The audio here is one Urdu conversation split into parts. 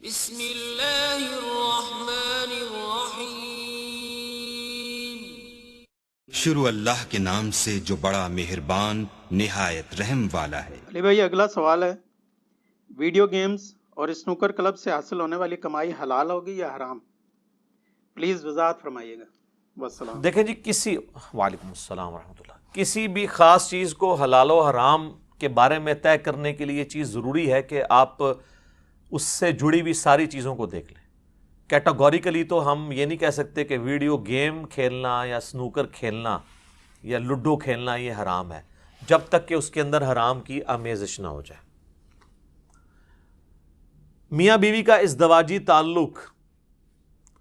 بسم اللہ الرحمن الرحیم۔ شروع اللہ کے نام سے جو بڑا مہربان نہایت رحم والا ہے۔ علی بھائی اگلا سوال ہے، ویڈیو گیمز اور اسنوکر کلب سے حاصل ہونے والی کمائی حلال ہوگی یا حرام؟ پلیز وضاحت فرمائیے گا، والسلام۔ دیکھیں جی، وعلیکم السلام ورحمۃ اللہ، کسی بھی خاص چیز کو حلال و حرام کے بارے میں طے کرنے کے لیے یہ چیز ضروری ہے کہ آپ اس سے جڑی ہوئی ساری چیزوں کو دیکھ لیں۔ کیٹاگوریکلی تو ہم یہ نہیں کہہ سکتے کہ ویڈیو گیم کھیلنا یا سنوکر کھیلنا یا لوڈو کھیلنا یہ حرام ہے، جب تک کہ اس کے اندر حرام کی آمیزش نہ ہو جائے۔ میاں بیوی کا ازدواجی تعلق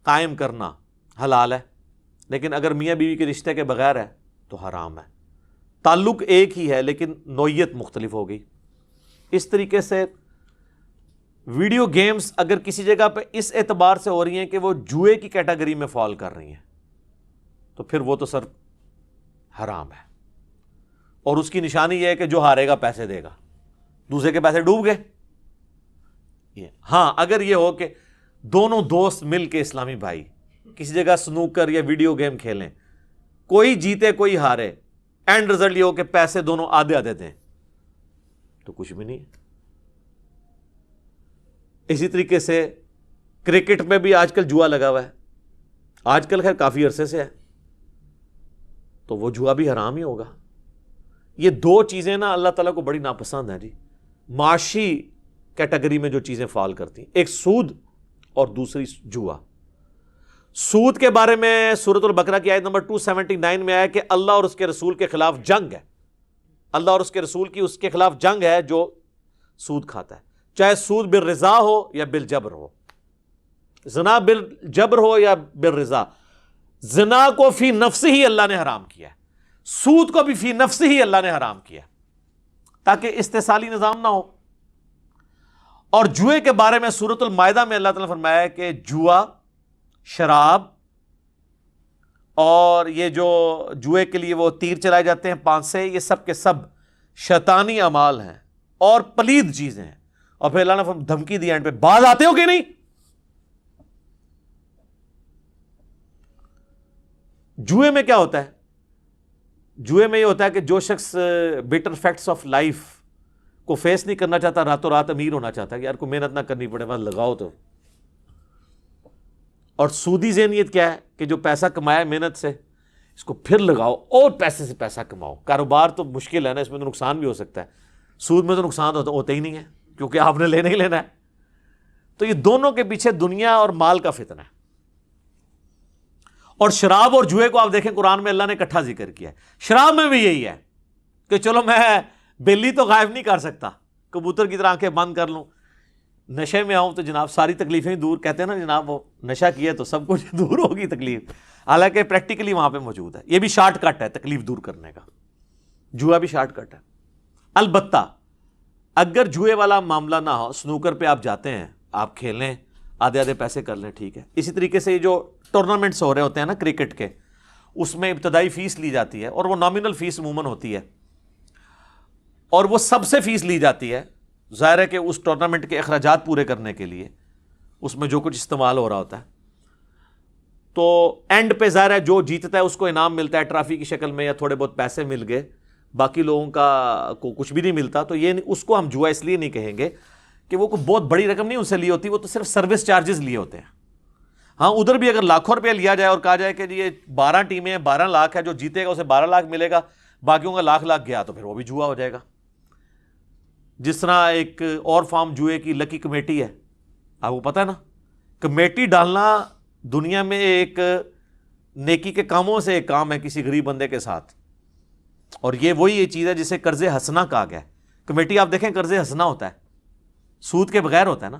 قائم کرنا حلال ہے، لیکن اگر میاں بیوی کے رشتے کے بغیر ہے تو حرام ہے۔ تعلق ایک ہی ہے لیکن نوعیت مختلف ہوگی۔ اس طریقے سے ویڈیو گیمز اگر کسی جگہ پہ اس اعتبار سے ہو رہی ہیں کہ وہ جوئے کی کیٹیگری میں فال کر رہی ہیں تو پھر وہ تو سر حرام ہے، اور اس کی نشانی یہ ہے کہ جو ہارے گا پیسے دے گا، دوسرے کے پیسے ڈوب گئے۔ ہاں، اگر یہ ہو کہ دونوں دوست مل کے اسلامی بھائی کسی جگہ سنوکر یا ویڈیو گیم کھیلیں، کوئی جیتے کوئی ہارے، اینڈ رزلٹ یہ ہو کہ پیسے دونوں آدھے آدھے دیں، تو کچھ بھی نہیں ہے۔ اسی طریقے سے کرکٹ میں بھی آج کل جوا لگا ہوا ہے، آج کل خیر کافی عرصے سے ہے، تو وہ جوا بھی حرام ہی ہوگا۔ یہ دو چیزیں نا اللہ تعالیٰ کو بڑی ناپسند ہیں جی، معاشی کیٹیگری میں جو چیزیں فال کرتی ہیں، ایک سود اور دوسری جوا۔ سود کے بارے میں سورۃ البقرہ کی آیت نمبر 279 میں آیا کہ اللہ اور اس کے رسول کے خلاف جنگ ہے، اللہ اور اس کے رسول کی اس کے خلاف جنگ ہے جو سود کھاتا ہے، چاہے سود بالرضا ہو یا بالجبر ہو، زنا بالجبر ہو یا بالرضا۔ زنا کو فی نفس ہی اللہ نے حرام کیا ہے، سود کو بھی فی نفس ہی اللہ نے حرام کیا ہے تاکہ استحصالی نظام نہ ہو۔ اور جوئے کے بارے میں سورۃ المائدہ میں اللہ تعالیٰ نے فرمایا ہے کہ جوا، شراب اور یہ جو جوئے کے لیے وہ تیر چلائے جاتے ہیں 5 سے، یہ سب کے سب شیطانی اعمال ہیں اور پلید چیزیں ہیں۔ اور پھر اللہ نے دھمکی دی اینڈ پہ، باز آتے ہو کہ نہیں؟ جوئے میں کیا ہوتا ہے؟ جوئے میں یہ ہوتا ہے کہ جو شخص بیٹر فیکٹس آف لائف کو فیس نہیں کرنا چاہتا، راتوں رات امیر ہونا چاہتا ہے کہ یار کو محنت نہ کرنی پڑے، بس لگاؤ تو۔ اور سودی ذہنیت کیا ہے کہ جو پیسہ کمایا محنت سے، اس کو پھر لگاؤ اور پیسے سے پیسہ کماؤ۔ کاروبار تو مشکل ہے نا، اس میں تو نقصان بھی ہو سکتا ہے، سود میں تو نقصان ہوتا ہی نہیں ہے کیونکہ آپ نے لینا ہی لینا ہے۔ تو یہ دونوں کے پیچھے دنیا اور مال کا فتنہ ہے۔ اور شراب اور جوئے کو آپ دیکھیں قرآن میں اللہ نے اکٹھا ذکر کیا ہے۔ شراب میں بھی یہی ہے کہ چلو میں بلی تو غائب نہیں کر سکتا، کبوتر کی طرح آنکھیں بند کر لوں، نشے میں آؤں تو جناب ساری تکلیفیں دور، کہتے ہیں نا جناب وہ نشہ کیا تو سب کچھ دور ہوگی تکلیف، حالانکہ پریکٹیکلی وہاں پہ موجود ہے۔ یہ بھی شارٹ کٹ ہے تکلیف دور کرنے کا، جوا بھی شارٹ کٹ ہے۔ البتہ اگر جوئے والا معاملہ نہ ہو، سنوکر پہ آپ جاتے ہیں، آپ کھیلیں، آدھے آدھے پیسے کر لیں، ٹھیک ہے۔ اسی طریقے سے یہ جو ٹورنامنٹس ہو رہے ہوتے ہیں نا کرکٹ کے، اس میں ابتدائی فیس لی جاتی ہے اور وہ نامینل فیس عموماً ہوتی ہے، اور وہ سب سے فیس لی جاتی ہے، ظاہر ہے کہ اس ٹورنامنٹ کے اخراجات پورے کرنے کے لیے اس میں جو کچھ استعمال ہو رہا ہوتا ہے، تو اینڈ پہ ظاہر ہے جو جیتتا ہے اس کو انعام ملتا ہے ٹرافی کی شکل میں یا تھوڑے بہت پیسے مل گئے، باقی لوگوں کا کو کچھ بھی نہیں ملتا۔ تو یہ اس کو ہم جوا اس لیے نہیں کہیں گے کہ وہ کوئی بہت بڑی رقم نہیں ان سے لی ہوتی، وہ تو صرف سروس چارجز لیے ہوتے ہیں۔ ہاں، ادھر بھی اگر لاکھوں روپیہ لیا جائے اور کہا جائے کہ یہ 12 ٹیمیں ہیں، 12 لاکھ ہے، جو جیتے گا اسے 12 لاکھ ملے گا، باقیوں کا لاکھ گیا، تو پھر وہ بھی جوا ہو جائے گا۔ جس طرح ایک اور فارم جوئے کی لکی کمیٹی ہے، آپ کو پتہ ہے نا، کمیٹی ڈالنا دنیا میں ایک نیکی کے کاموں سے ایک کام ہے کسی غریب بندے کے ساتھ، اور یہ وہی چیز ہے جسے قرض حسنہ کہا گیا ہے۔ کمیٹی آپ دیکھیں قرض حسنہ ہوتا ہے، سود کے بغیر ہوتا ہے نا۔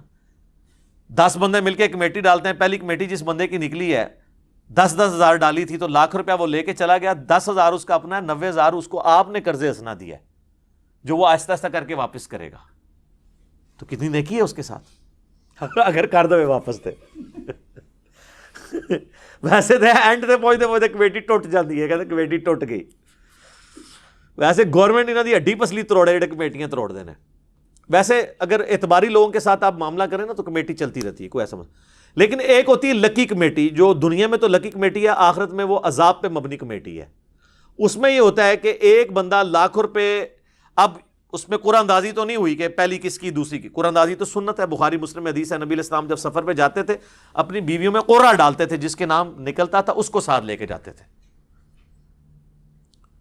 10 بندے مل کے کمیٹی ڈالتے ہیں، پہلی کمیٹی جس بندے کی نکلی ہے 10-10 ہزار ڈالی تھی تو لاکھ روپیہ وہ لے کے چلا گیا، 10,000 اس کا اپنا ہے، 90,000 اس کو آپ نے قرض حسنہ دیا ہے جو وہ آہستہ آہستہ کر کے واپس کرے گا۔ تو کتنی نیکی ہے اس کے ساتھ اگر کر دو واپس دے ویسے تو اینڈ سے پہنچتے کمیٹی ٹوٹ جاتی ہے، کہتے کمیٹی ٹوٹ گئی۔ ویسے گورنمنٹ انہوں کی ہڈی پسلی تروڑے جڑے کمیٹیاں تروڑ دینے، ویسے اگر اعتباری لوگوں کے ساتھ آپ معاملہ کریں نا تو کمیٹی چلتی رہتی ہے، کوئی ایسا لیکن ایک ہوتی ہے لکی کمیٹی، جو دنیا میں تو لکی کمیٹی ہے، آخرت میں وہ عذاب پہ مبنی کمیٹی ہے. اس میں یہ ہوتا ہے کہ ایک بندہ لاکھ روپے، اب اس میں قرآن اندازی تو نہیں ہوئی کہ پہلی کس کی دوسری کی، قرآن اندازی تو سنت ہے، بخاری مسلم میں حدیث ہے، نبی علیہ السلام جب سفر پہ جاتے تھے اپنی بیویوں میں قرہ ڈالتے تھے، جس کے نام نکلتا تھا اس کو ساتھ لے کے جاتے تھے.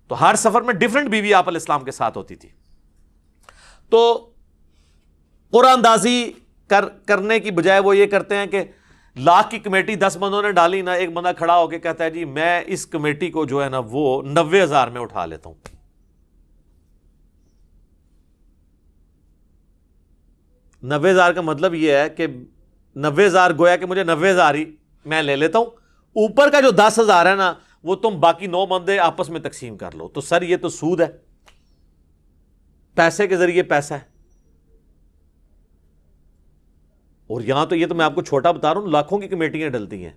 تو ہر سفر میں ڈیفرنٹ بیوی آپ علیہ السلام کے ساتھ ہوتی تھی. تو قرآن اندازی کرنے کی بجائے وہ یہ کرتے ہیں کہ لاکھ کی کمیٹی 10 بندوں نے ڈالی نا، ایک بندہ کھڑا ہو کے کہتا ہے جی میں اس کمیٹی کو جو ہے نا وہ 90,000 میں اٹھا لیتا ہوں. 90,000 کا مطلب یہ ہے کہ 90,000 گویا کہ مجھے 90,000 ہی میں لے لیتا ہوں، اوپر کا جو 10,000 ہے نا وہ تم باقی 9 بندے آپس میں تقسیم کر لو. تو سر یہ تو سود ہے، پیسے کے ذریعے پیسہ ہے. اور یہاں تو یہ تو میں آپ کو چھوٹا بتا رہا ہوں، لاکھوں کی کمیٹیاں ڈلتی ہیں.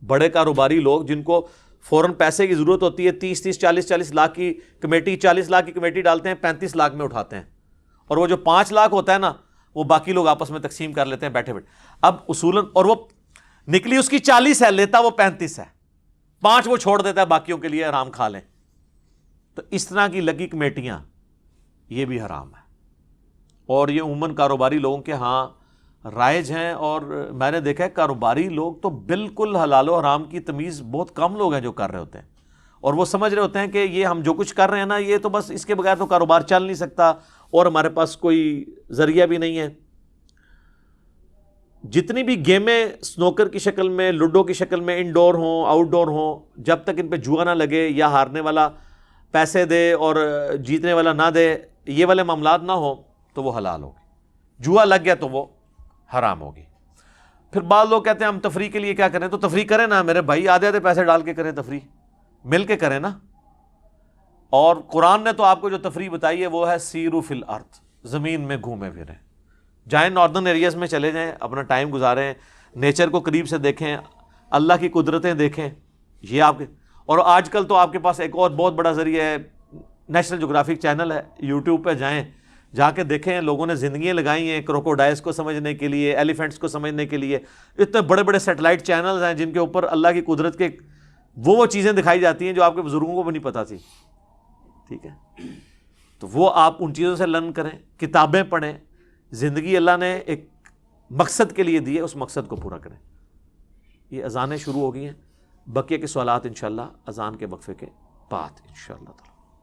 بڑے کاروباری لوگ جن کو فوراً پیسے کی ضرورت ہوتی ہے، 30 40 لاکھ کی کمیٹی، 40 لاکھ کی کمیٹی ڈالتے ہیں، 35 لاکھ میں اٹھاتے ہیں. اور وہ جو 5 لاکھ ہوتا ہے نا وہ باقی لوگ آپس میں تقسیم کر لیتے ہیں بیٹھے بیٹھے. اب اصولاً اور وہ نکلی اس کی 40 ہے، لیتا وہ 35 ہے، 5 وہ چھوڑ دیتا ہے باقیوں کے لیے آرام کھا لیں. تو اس طرح کی لگی کمیٹیاں یہ بھی حرام ہے. اور یہ عموماً کاروباری لوگوں کے ہاں رائج ہیں. اور میں نے دیکھا ہے کاروباری لوگ تو بالکل حلال و حرام کی تمیز بہت کم لوگ ہیں جو کر رہے ہوتے ہیں، اور وہ سمجھ رہے ہوتے ہیں کہ یہ ہم جو کچھ کر رہے ہیں نا یہ تو بس اس کے بغیر تو کاروبار چل نہیں سکتا اور ہمارے پاس کوئی ذریعہ بھی نہیں ہے. جتنی بھی گیمیں سنوکر کی شکل میں، لوڈو کی شکل میں، انڈور ہوں آؤٹ ڈور ہوں، جب تک ان پہ جوا نہ لگے یا ہارنے والا پیسے دے اور جیتنے والا نہ دے، یہ والے معاملات نہ ہوں تو وہ حلال ہوگی. جوا لگ گیا تو وہ حرام ہوگی. پھر بعض لوگ کہتے ہیں ہم تفریح کے لیے کیا کریں، تو تفریح کریں نا میرے بھائی، آدھے آدھے پیسے ڈال کے کریں، تفریح مل کے کریں نا. اور قرآن نے تو آپ کو جو تفریح بتائی ہے وہ ہے سیرو فی الارض، زمین میں گھومے پھریں، جائیں ناردرن ایریاز میں چلے جائیں، اپنا ٹائم گزاریں، نیچر کو قریب سے دیکھیں، اللہ کی قدرتیں دیکھیں. یہ آپ کے، اور آج کل تو آپ کے پاس ایک اور بہت بڑا ذریعہ ہے، نیشنل جغرافک چینل ہے، یوٹیوب پہ جائیں، جا کے دیکھیں لوگوں نے زندگیاں لگائی ہیں کروکوڈائلس کو سمجھنے کے لیے، ایلیفینٹس کو سمجھنے کے لیے. اتنے بڑے بڑے سیٹلائٹ چینلز ہیں جن کے اوپر اللہ کی قدرت کے وہ چیزیں دکھائی جاتی ہیں جو آپ کے بزرگوں کو بھی نہیں پتہ تھی. ٹھیک ہے، تو وہ آپ ان چیزوں سے لرن کریں، کتابیں پڑھیں. زندگی اللہ نے ایک مقصد کے لیے دی ہے، اس مقصد کو پورا کریں. یہ اذانیں شروع ہو گئی ہیں، بقیہ کے سوالات انشاءاللہ اذان کے وقفے کے بعد انشاءاللہ تعالی.